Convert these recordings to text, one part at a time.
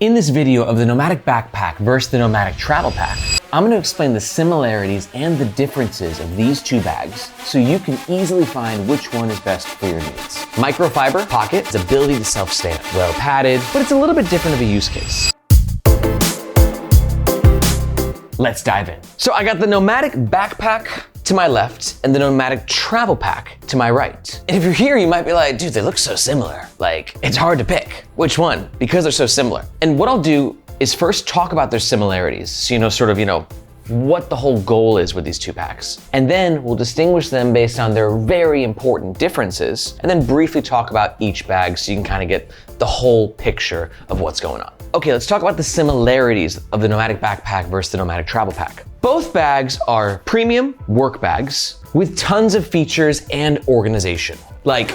In this video of the Nomatic Backpack versus the Nomatic Travel Pack, I'm going to explain the similarities and the differences of these two bags so you can easily find which one is best for your needs. Microfiber pocket, its ability to self-stand, well padded, but it's a little bit different of a use case. Let's dive in. So I got the Nomatic Backpack to my left and the Nomatic Travel Pack to my right. And if you're here, you might be like, dude, they look so similar. Like, it's hard to pick which one because they're so similar. And what I'll do is first talk about their similarities. So you know, what the whole goal is with these two packs. And then we'll distinguish them based on their very important differences, and then briefly talk about each bag so you can kind of get the whole picture of what's going on. Okay, let's talk about the similarities of the Nomatic Backpack versus the Nomatic Travel Pack. Both bags are premium work bags with tons of features and organization. Like,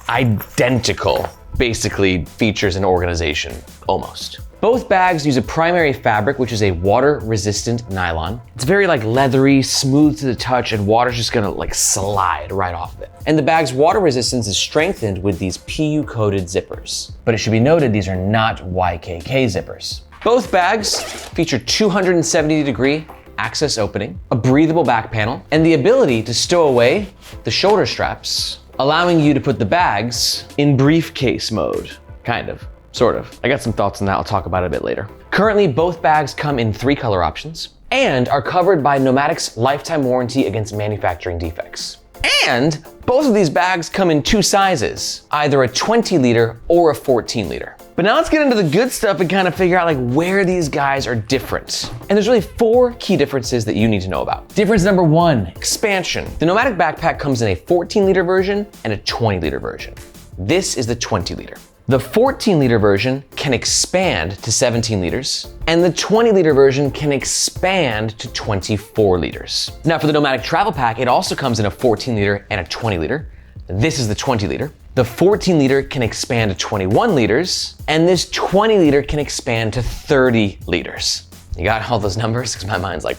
identical, basically, features and organization, almost. Both bags use a primary fabric, which is a water-resistant nylon. It's very leathery, smooth to the touch, and water's just gonna slide right off of it. And the bag's water resistance is strengthened with these PU-coated zippers. But it should be noted, these are not YKK zippers. Both bags feature 270-degree access opening, a breathable back panel, and the ability to stow away the shoulder straps, allowing you to put the bags in briefcase mode, kind of. Sort of. I got some thoughts on that. I'll talk about it a bit later. Currently, both bags come in 3 color options and are covered by Nomatic's lifetime warranty against manufacturing defects. And both of these bags come in 2 sizes, either a 20-liter or a 14-liter. But now let's get into the good stuff and kind of figure out where these guys are different. And there's really 4 key differences that you need to know about. Difference number 1, expansion. The Nomatic Backpack comes in a 14-liter version and a 20-liter version. This is the 20-liter. The 14-liter version can expand to 17 liters, and the 20-liter version can expand to 24 liters. Now for the Nomatic Travel Pack, it also comes in a 14-liter and a 20-liter. This is the 20-liter. The 14-liter can expand to 21 liters, and this 20-liter can expand to 30 liters. You got all those numbers? Because my mind's a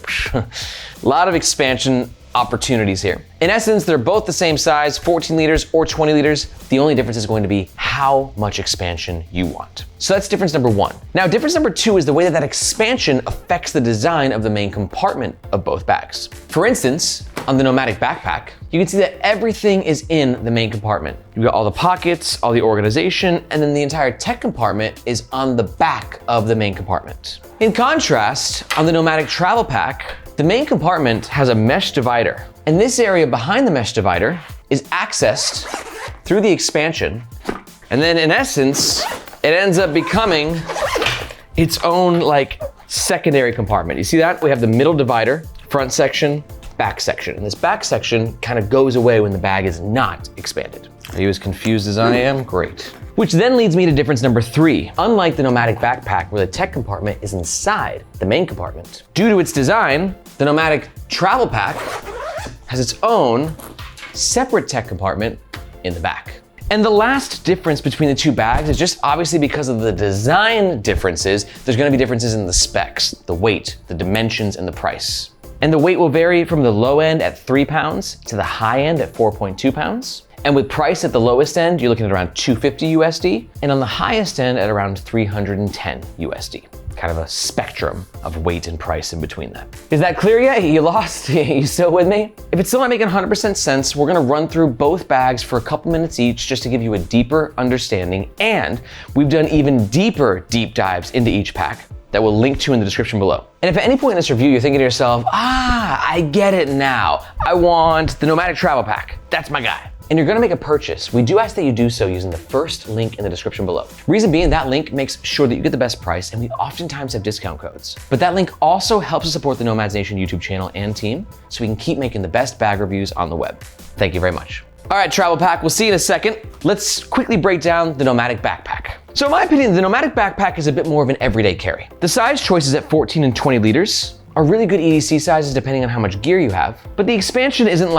lot of expansion opportunities here. In essence, they're both the same size, 14 liters or 20 liters. The only difference is going to be how much expansion you want. So that's difference number 1. Now, difference number 2 is the way that expansion affects the design of the main compartment of both bags. For instance, on the Nomatic Backpack, you can see that everything is in the main compartment. You've got all the pockets, all the organization, and then the entire tech compartment is on the back of the main compartment. In contrast, on the Nomatic Travel Pack, the main compartment has a mesh divider, and this area behind the mesh divider is accessed through the expansion, and then in essence, it ends up becoming its own secondary compartment. You see that? We have the middle divider, front section, back section, and this back section kind of goes away when the bag is not expanded. Are you as confused as I am? Great. Which then leads me to difference number 3. Unlike the Nomatic Backpack, where the tech compartment is inside the main compartment, due to its design, the Nomatic Travel Pack has its own separate tech compartment in the back. And the last difference between the two bags is just obviously because of the design differences, there's gonna be differences in the specs, the weight, the dimensions, and the price. And the weight will vary from the low end at 3 pounds to the high end at 4.2 pounds. And with price at the lowest end, you're looking at around $250 USD, and on the highest end at around $310 USD. Kind of a spectrum of weight and price in between that. Is that clear yet? You lost? You still with me? If it's still not making 100% sense, we're gonna run through both bags for a couple minutes each just to give you a deeper understanding, and we've done even deeper deep dives into each pack that we'll link to in the description below. And if at any point in this review you're thinking to yourself, I get it now. I want the Nomatic Travel Pack. That's my guy. And you're gonna make a purchase, we do ask that you do so using the first link in the description below. Reason being, that link makes sure that you get the best price, and we oftentimes have discount codes. But that link also helps us support the Nomads Nation YouTube channel and team, so we can keep making the best bag reviews on the web. Thank you very much. All right, Travel Pack, we'll see you in a second. Let's quickly break down the Nomatic Backpack. So in my opinion, the Nomatic Backpack is a bit more of an everyday carry. The size choices at 14 and 20 liters are really good EDC sizes depending on how much gear you have, but the expansion isn't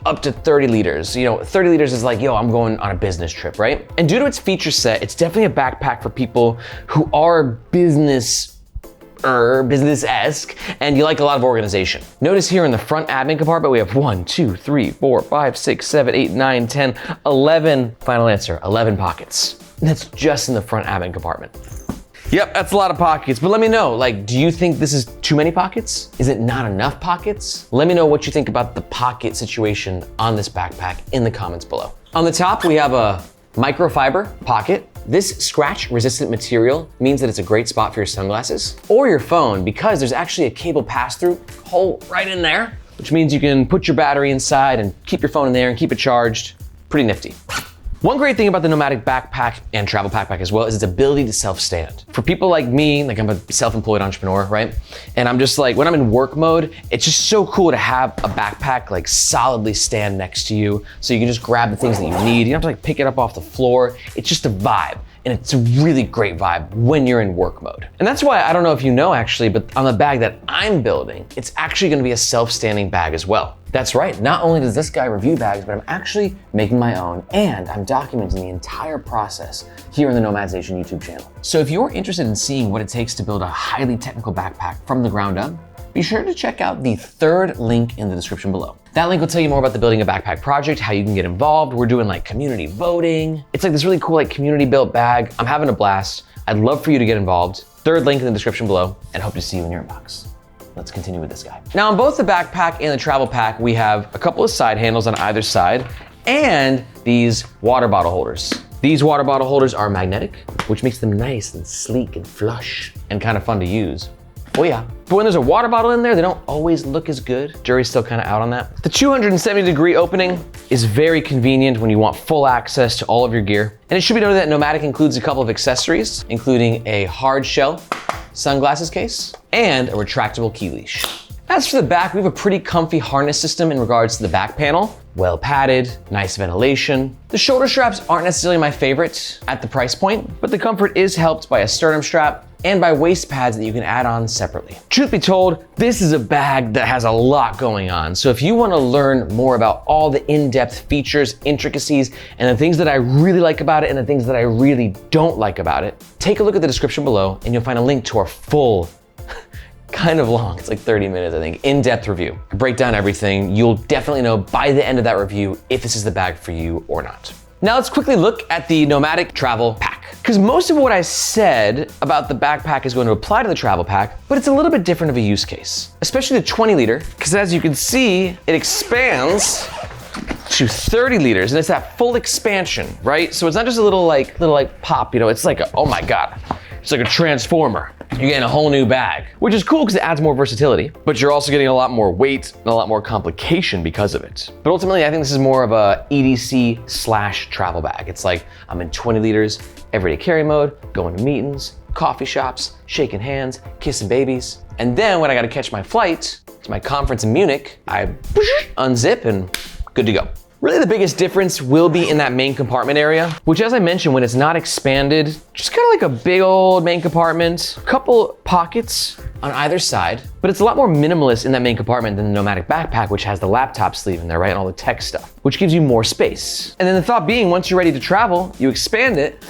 up to 30 liters. 30 liters is I'm going on a business trip, right? And due to its feature set, it's definitely a backpack for people who are business-esque, and you like a lot of organization. Notice here in the front admin compartment, we have 1, 2, 3, 4, 5, 6, 7, 8, 9, 10, 11, final answer, 11 pockets. And that's just in the front admin compartment. Yep, that's a lot of pockets, but let me know, like, do you think this is too many pockets? Is it not enough pockets? Let me know what you think about the pocket situation on this backpack in the comments below. On the top, we have a microfiber pocket. This scratch-resistant material means that it's a great spot for your sunglasses or your phone because there's actually a cable pass-through hole right in there, which means you can put your battery inside and keep your phone in there and keep it charged. Pretty nifty. One great thing about the Nomatic Backpack and Travel Backpack as well is its ability to self-stand. For people like me, like I'm a self-employed entrepreneur, right? And I'm just like, when I'm in work mode, it's just so cool to have a backpack like solidly stand next to you so you can just grab the things that you need. You don't have to like pick it up off the floor. It's just a vibe. And it's a really great vibe when you're in work mode. And that's why, I don't know if you know actually, but on the bag that I'm building, it's actually gonna be a self-standing bag as well. That's right, not only does this guy review bags, but I'm actually making my own and I'm documenting the entire process here on the Nomadization YouTube channel. So if you're interested in seeing what it takes to build a highly technical backpack from the ground up, be sure to check out the third link in the description below. That link will tell you more about the Building a Backpack project, how you can get involved. We're doing like community voting. It's like this really cool like community built bag. I'm having a blast. I'd love for you to get involved. Third link in the description below and hope to see you in your inbox. Let's continue with this guy. Now on both the backpack and the travel pack, we have a couple of side handles on either side and these water bottle holders. These water bottle holders are magnetic, which makes them nice and sleek and flush and kind of fun to use. Oh yeah. But when there's a water bottle in there, they don't always look as good. Jury's still kind of out on that. The 270-degree opening is very convenient when you want full access to all of your gear. And it should be noted that Nomatic includes a couple of accessories, including a hard shell sunglasses case and a retractable key leash. As for the back, we have a pretty comfy harness system in regards to the back panel. Well padded, nice ventilation. The shoulder straps aren't necessarily my favorite at the price point, but the comfort is helped by a sternum strap and by waist pads that you can add on separately. Truth be told, this is a bag that has a lot going on. So if you wanna learn more about all the in-depth features, intricacies, and the things that I really like about it and the things that I really don't like about it, take a look at the description below and you'll find a link to our full, kind of long, it's like 30 minutes I think, in-depth review. I break down everything. You'll definitely know by the end of that review if this is the bag for you or not. Now let's quickly look at the Nomatic Travel Pack. Because most of what I said about the backpack is going to apply to the travel pack, but it's a little bit different of a use case, especially the 20 liter, because as you can see, it expands to 30 liters and it's that full expansion, right? So it's not just a little pop, you know, it's like, oh my God, it's like a transformer. You're getting a whole new bag, which is cool because it adds more versatility, but you're also getting a lot more weight and a lot more complication because of it. But ultimately, I think this is more of a EDC/travel bag. It's like, I'm in 20 liters, everyday carry mode, going to meetings, coffee shops, shaking hands, kissing babies. And then when I gotta catch my flight to my conference in Munich, I unzip and good to go. Really the biggest difference will be in that main compartment area, which as I mentioned, when it's not expanded, just kind of like a big old main compartment, a couple pockets on either side, but it's a lot more minimalist in that main compartment than the Nomatic Backpack, which has the laptop sleeve in there, right? And all the tech stuff, which gives you more space. And then the thought being, once you're ready to travel, you expand it,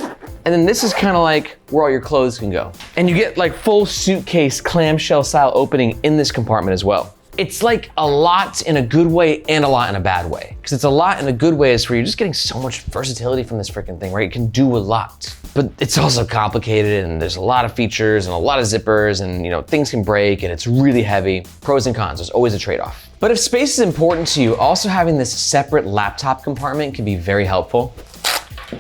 and then this is kind of like where all your clothes can go. And you get like full suitcase clamshell style opening in this compartment as well. It's like a lot in a good way and a lot in a bad way. Because it's a lot in a good way is where you're just getting so much versatility from this freaking thing, right? It can do a lot. But it's also complicated and there's a lot of features and a lot of zippers and you know things can break and it's really heavy. Pros and cons, there's always a trade-off. But if space is important to you, also having this separate laptop compartment can be very helpful.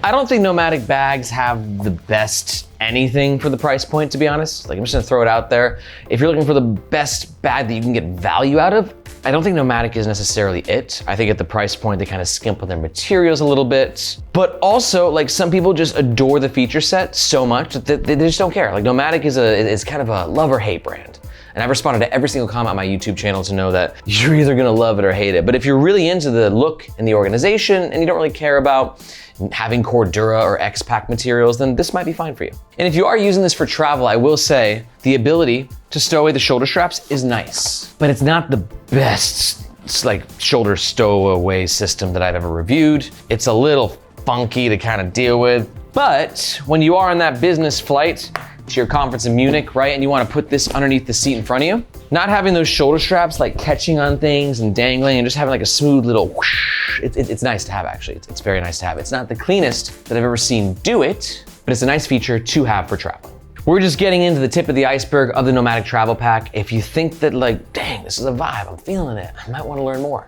I don't think Nomatic bags have the best anything for the price point, to be honest. Like I'm just gonna throw it out there. If you're looking for the best bag that you can get value out of, I don't think Nomatic is necessarily it. I think at the price point, they kind of skimp on their materials a little bit. But also, like some people just adore the feature set so much that they just don't care. Like Nomatic is kind of a love or hate brand. And I've responded to every single comment on my YouTube channel to know that you're either gonna love it or hate it. But if you're really into the look and the organization and you don't really care about having Cordura or X-Pack materials, then this might be fine for you. And if you are using this for travel, I will say the ability to stow away the shoulder straps is nice, but it's not the best like shoulder stowaway system that I've ever reviewed. It's a little funky to kind of deal with, but when you are on that business flight to your conference in Munich, right? And you want to put this underneath the seat in front of you, not having those shoulder straps like catching on things and dangling and just having like a smooth little whoosh, it's nice to have actually. It's very nice to have. It's not the cleanest that I've ever seen do it, but it's a nice feature to have for traveling. We're just getting into the tip of the iceberg of the Nomatic Travel Pack. If you think that like, dang, this is a vibe, I'm feeling it, I might wanna learn more,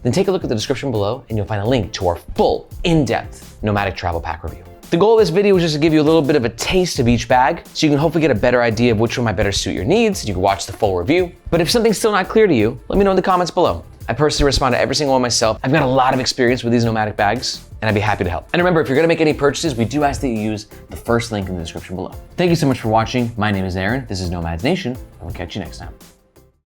then take a look at the description below and you'll find a link to our full, in-depth Nomatic Travel Pack review. The goal of this video was just to give you a little bit of a taste of each bag so you can hopefully get a better idea of which one might better suit your needs. You can watch the full review. But if something's still not clear to you, let me know in the comments below. I personally respond to every single one myself. I've got a lot of experience with these Nomatic bags, and I'd be happy to help. And remember, if you're gonna make any purchases, we do ask that you use the first link in the description below. Thank you so much for watching. My name is Aaron, this is Nomads Nation, and we'll catch you next time.